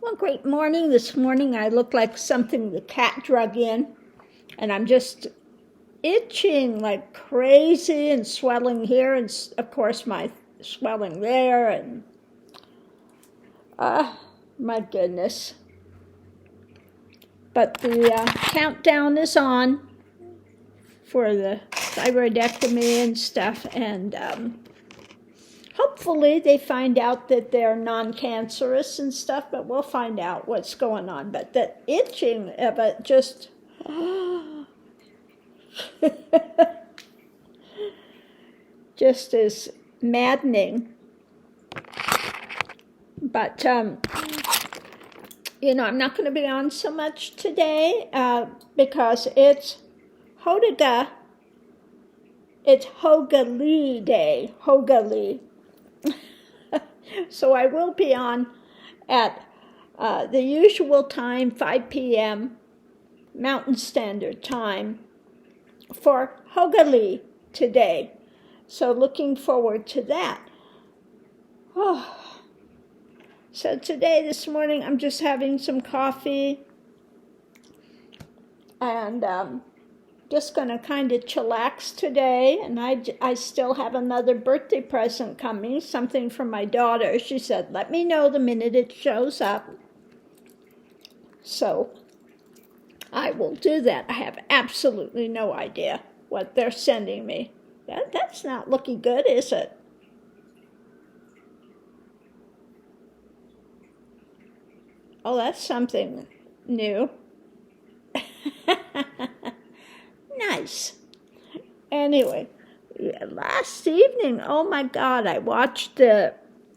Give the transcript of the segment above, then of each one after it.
Well, great morning. This morning I look like something the cat drug in, and I'm just itching like crazy and swelling here, and of course my swelling there, and my goodness. But the countdown is on for the thyroidectomy and stuff, and hopefully they find out that they're non-cancerous and stuff, but we'll find out what's going on. But the itching of it just just is maddening. But I'm not going to be on so much today because it's Hodaga. It's Hogali Day, Hogali. So I will be on at the usual time, 5 p.m. Mountain Standard Time for Hogali today. So looking forward to that. Oh. So today, this morning, I'm just having some coffee and just going to kind of chillax today. And I still have another birthday present coming, something from my daughter. She said, let me know the minute it shows up. So I will do that. I have absolutely no idea what they're sending me. That's not looking good, is it? Oh, that's something new. Nice. Anyway, last evening, oh my God, I watched the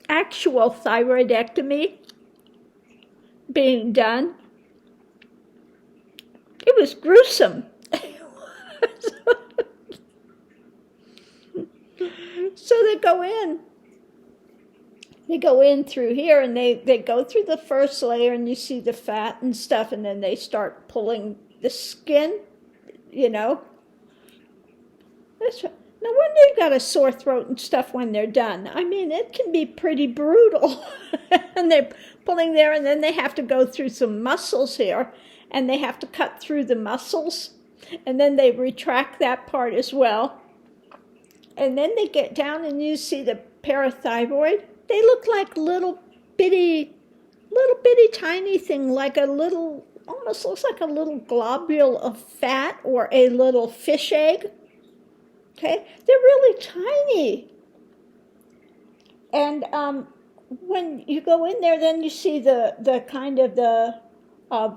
actual thyroidectomy being done. It was gruesome. So they go in. They go in through here, and they go through the first layer, and you see the fat and stuff, and then they start pulling the skin, That's right. No wonder they've got a sore throat and stuff when they're done. I mean, it can be pretty brutal. And they're pulling there, and then they have to go through some muscles here, and they have to cut through the muscles, and then they retract that part as well. And then they get down, and you see the parathyroid. They look like little bitty tiny thing, like almost looks like a little globule of fat or a little fish egg. Okay, they're really tiny. And when you go in there, then you see the kind of the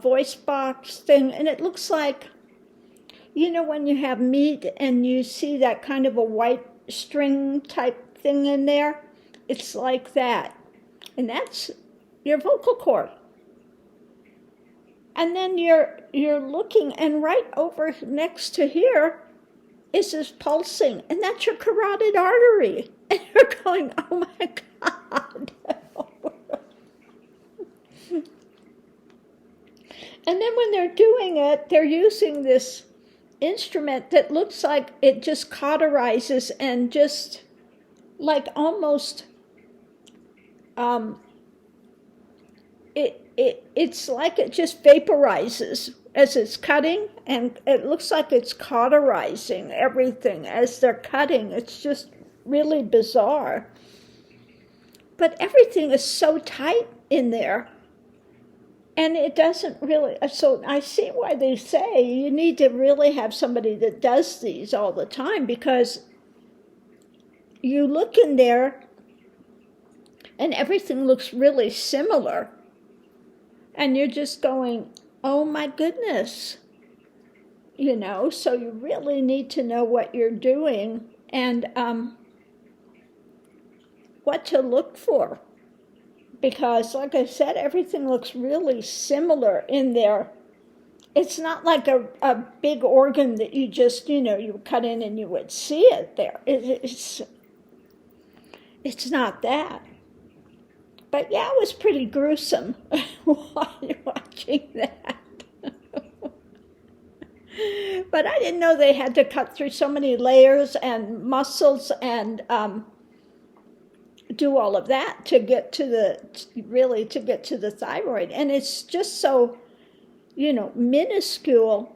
voice box thing, and it looks like, when you have meat and you see that kind of a white string type thing in there. It's like that. And that's your vocal cord. And then you're looking, and right over next to here is this pulsing, and that's your carotid artery. And you're going, oh my God. And then when they're doing it, they're using this instrument that looks like it just cauterizes and just like almost it's like it just vaporizes as it's cutting, and it looks like it's cauterizing everything as they're cutting. It's just really bizarre. But everything is so tight in there, and it doesn't really, so I see why they say you need to really have somebody that does these all the time, because you look in there and everything looks really similar. And you're just going, oh my goodness. So you really need to know what you're doing and what to look for. Because, like I said, everything looks really similar in there. It's not like a big organ that you just, you cut in and you would see it there. It's not that. But yeah, it was pretty gruesome watching that. But I didn't know they had to cut through so many layers and muscles and do all of that to get to the thyroid. And it's just so, minuscule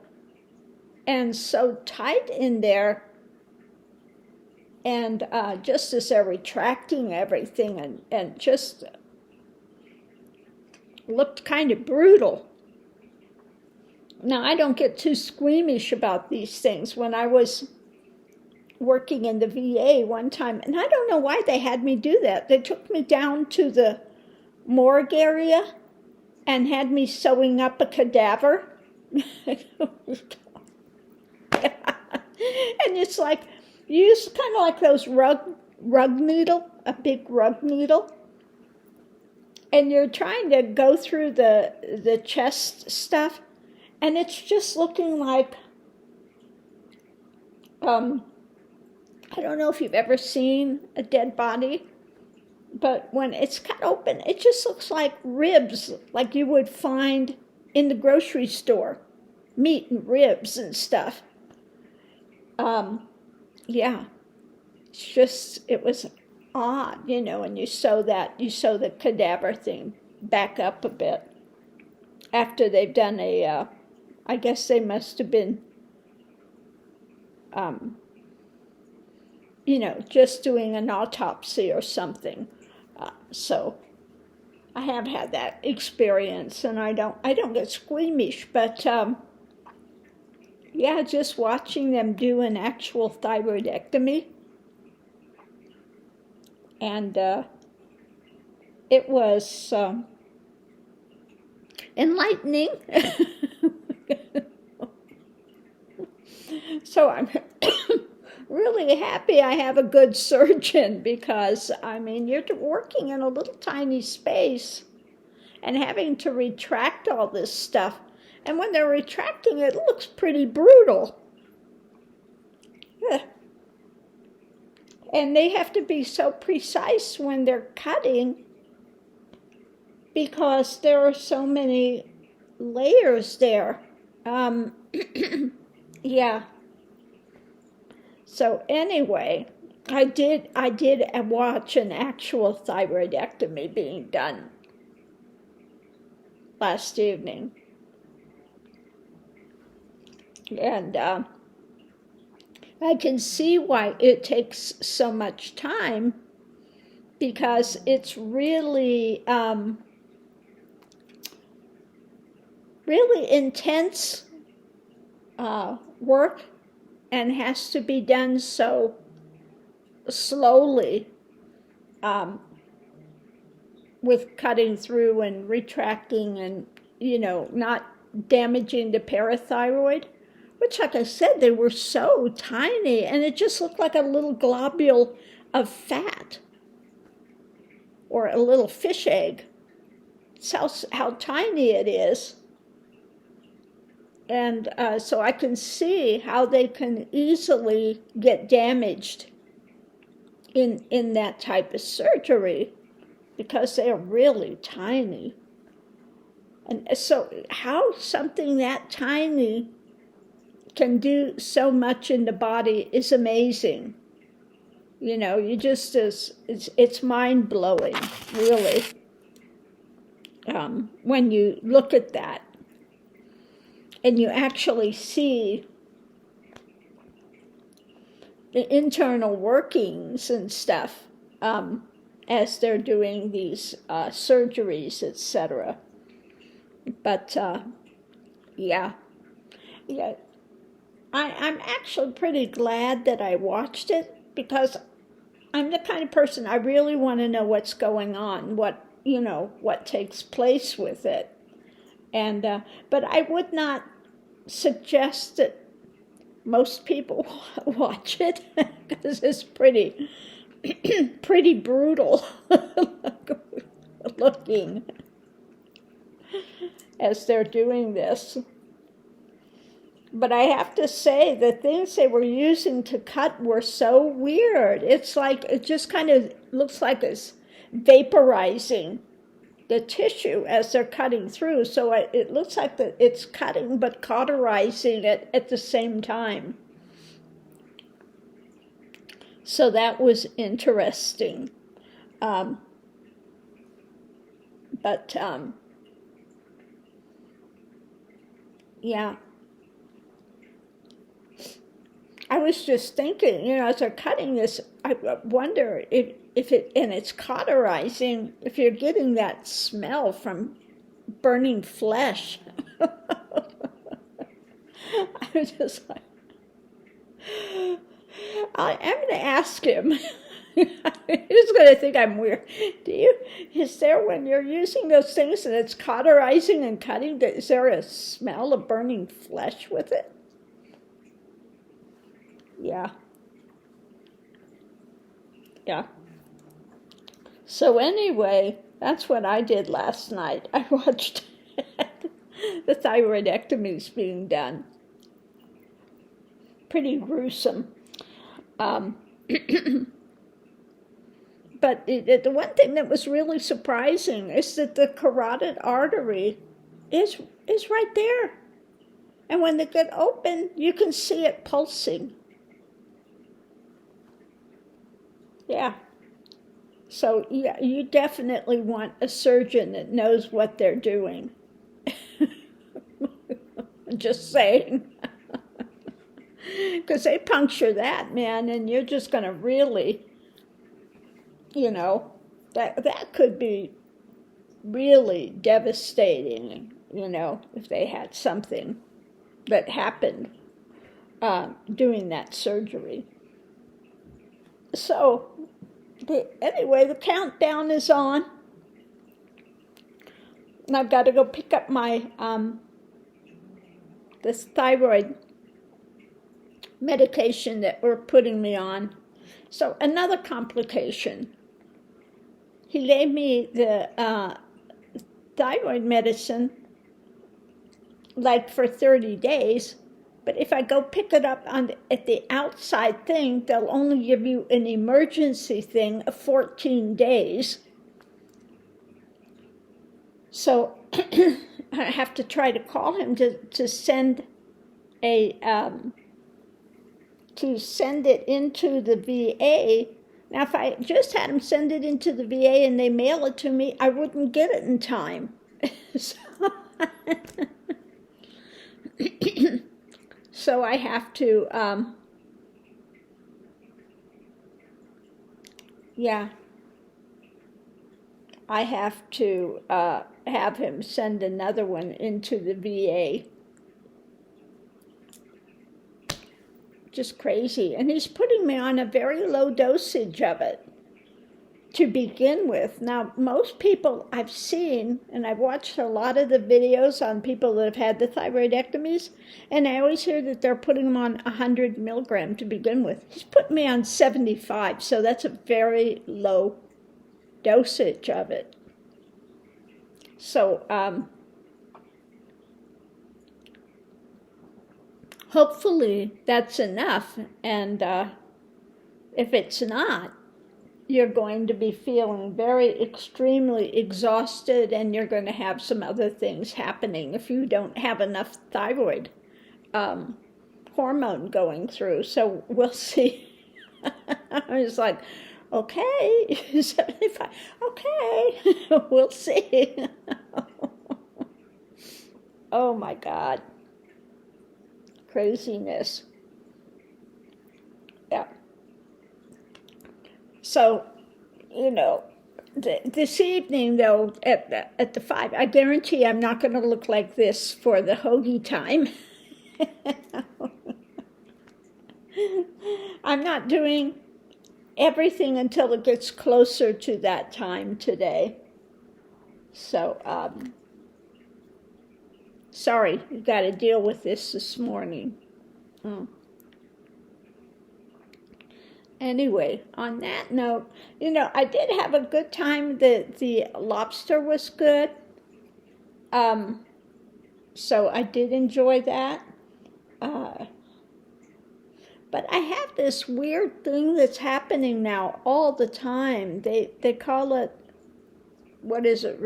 and so tight in there. And just as they're retracting everything and just looked kind of brutal. Now, I don't get too squeamish about these things. When I was working in the VA one time, and I don't know why they had me do that. They took me down to the morgue area and had me sewing up a cadaver. And it's like, you use kind of like those rug needle, a big rug needle, and you're trying to go through the chest stuff, and it's just looking like, I don't know if you've ever seen a dead body, but when it's cut open, it just looks like ribs, like you would find in the grocery store, meat and ribs and stuff. Yeah, it was odd, and you sew the cadaver thing back up a bit after they've done I guess they must have been, just doing an autopsy or something. So I have had that experience, and I don't get squeamish, but yeah, just watching them do an actual thyroidectomy, and it was enlightening. So I'm really happy I have a good surgeon, because, you're working in a little tiny space and having to retract all this stuff. And when they're retracting, it looks pretty brutal. And they have to be so precise when they're cutting, because there are so many layers there. Yeah. So anyway, I did watch an actual thyroidectomy being done last evening. And I can see why it takes so much time, because it's really, really intense work, and has to be done so slowly, with cutting through and retracting and, not damaging the parathyroid, which, like I said, they were so tiny, and it just looked like a little globule of fat or a little fish egg. It's how tiny it is. And so I can see how they can easily get damaged in that type of surgery, because they're really tiny. And so how something that tiny can do so much in the body is amazing. It's mind-blowing, really, when you look at that. And you actually see the internal workings and stuff as they're doing these surgeries, etc. But yeah, I'm actually pretty glad that I watched it, because I'm the kind of person, I really want to know what's going on, what takes place with it. And but I would not suggest that most people watch it, because it's pretty brutal looking as they're doing this. But I have to say, the things they were using to cut were so weird. It's like, it just kind of looks like it's vaporizing the tissue as they're cutting through. So it looks like that it's cutting but cauterizing it at the same time. So that was interesting. Um, but yeah, I was just thinking, as they're cutting this, I wonder if it, and it's cauterizing, if you're getting that smell from burning flesh. I was just like, I'm going to ask him. He's going to think I'm weird. Is there, when you're using those things and it's cauterizing and cutting, is there a smell of burning flesh with it? Yeah. Yeah. So anyway, that's what I did last night. I watched the thyroidectomies being done. Pretty gruesome. But the one thing that was really surprising is that the carotid artery is right there. And when they get open, you can see it pulsing. Yeah. So yeah, you definitely want a surgeon that knows what they're doing. Just saying. Because they puncture that, man, and you're just going to really, that could be really devastating, if they had something that happened doing that surgery. So, anyway, the countdown is on. And I've got to go pick up my, this thyroid medication that we're putting me on. So another complication. He gave me the thyroid medicine like for 30 days, but if I go pick it up at the outside thing, they'll only give you an emergency thing of 14 days. So I have to try to call him to send to send it into the VA. Now, if I just had them send it into the VA and they mail it to me, I wouldn't get it in time. So I have to, I have to have him send another one into the VA. Just crazy. And he's putting me on a very low dosage of it to begin with. Now, most people I've seen, and I've watched a lot of the videos on people that have had the thyroidectomies, and I always hear that they're putting them on 100 milligram to begin with. He's putting me on 75, so that's a very low dosage of it. So, hopefully that's enough, and if it's not, you're going to be feeling very extremely exhausted, and you're going to have some other things happening if you don't have enough thyroid hormone going through. So we'll see. I was like, okay, 75, okay, we'll see. Oh my God. Craziness. Yeah. So, this evening, though, at the 5, I guarantee I'm not going to look like this for the hoagie time. I'm not doing everything until it gets closer to that time today. So, sorry, you got to deal with this morning. Anyway, on that note, I did have a good time. The lobster was good. So I did enjoy that. But I have this weird thing that's happening now all the time. They call it, what is it,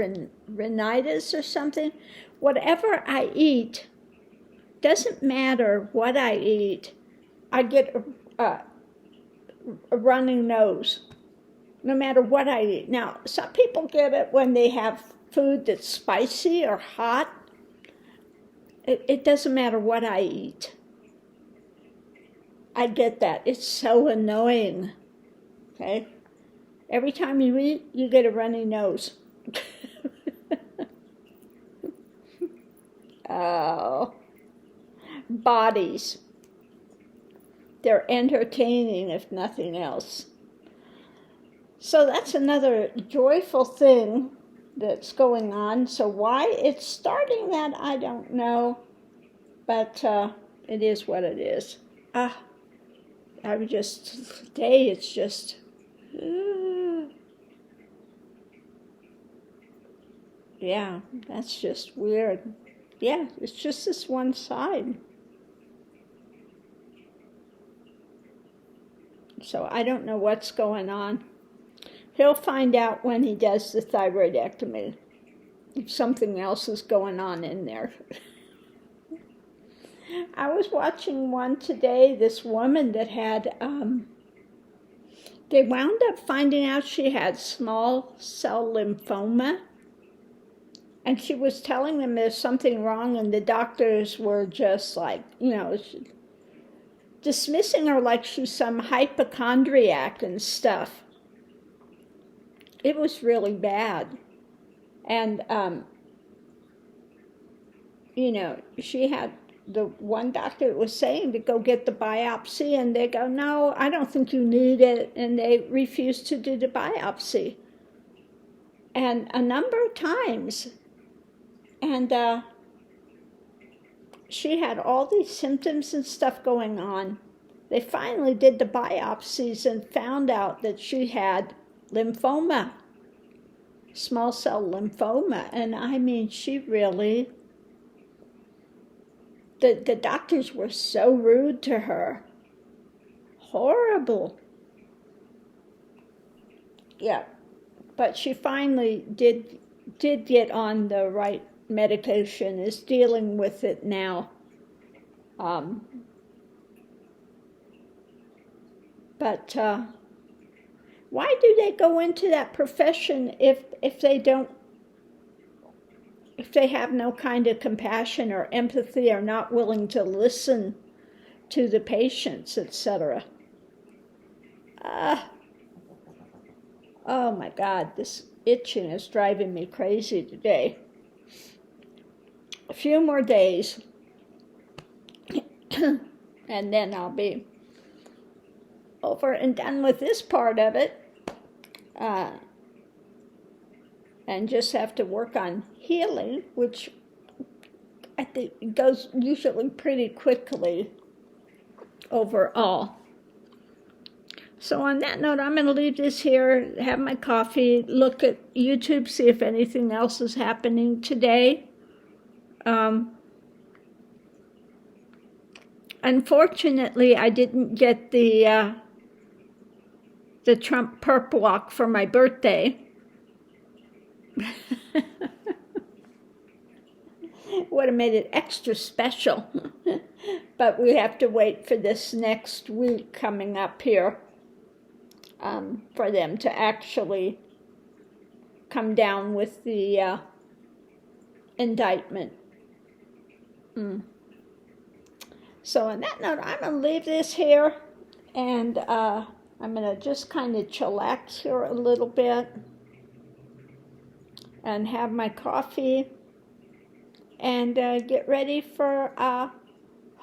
rhinitis or something? Whatever I eat, doesn't matter what I eat, I get a running nose. no matter what I eat. Now, some people get it when they have food that's spicy or hot. It doesn't matter what I eat. I get that. It's so annoying. Okay? Every time you eat, you get a runny nose. Oh. Bodies. They're entertaining, if nothing else. So that's another joyful thing that's going on. So why it's starting that, I don't know. But it is what it is. Today it's just... yeah, that's just weird. Yeah, it's just this one side. So I don't know what's going on. He'll find out when he does the thyroidectomy if something else is going on in there. I was watching one today, this woman that had, they wound up finding out she had small cell lymphoma. And she was telling them there's something wrong, and the doctors were just like, dismissing her like she's some hypochondriac and stuff. It was really bad. And, she had the one doctor that was saying to go get the biopsy, and they go, no, I don't think you need it, and they refused to do the biopsy. And a number of times. And she had all these symptoms and stuff going on. They finally did the biopsies and found out that she had lymphoma, small cell lymphoma. And I mean, she really, the doctors were so rude to her. Horrible. Yeah, but she finally did get on the right medication, is dealing with it now. But why do they go into that profession if they have no kind of compassion or empathy, or not willing to listen to the patients, etc.? Oh my God, this itching is driving me crazy today. A few more days, and then I'll be over and done with this part of it, and just have to work on healing, which I think goes usually pretty quickly overall. So on that note, I'm going to leave this here, have my coffee, look at YouTube, see if anything else is happening today. Unfortunately, I didn't get the Trump perp walk for my birthday. Would have made it extra special. But we have to wait for this next week coming up here for them to actually come down with the indictment. So on that note, I'm going to leave this here, and I'm going to just kind of chillax here a little bit and have my coffee and get ready for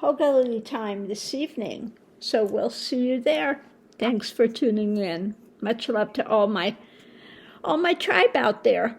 Hoggali time this evening. So we'll see you there. Thanks for tuning in. Much love to all my tribe out there.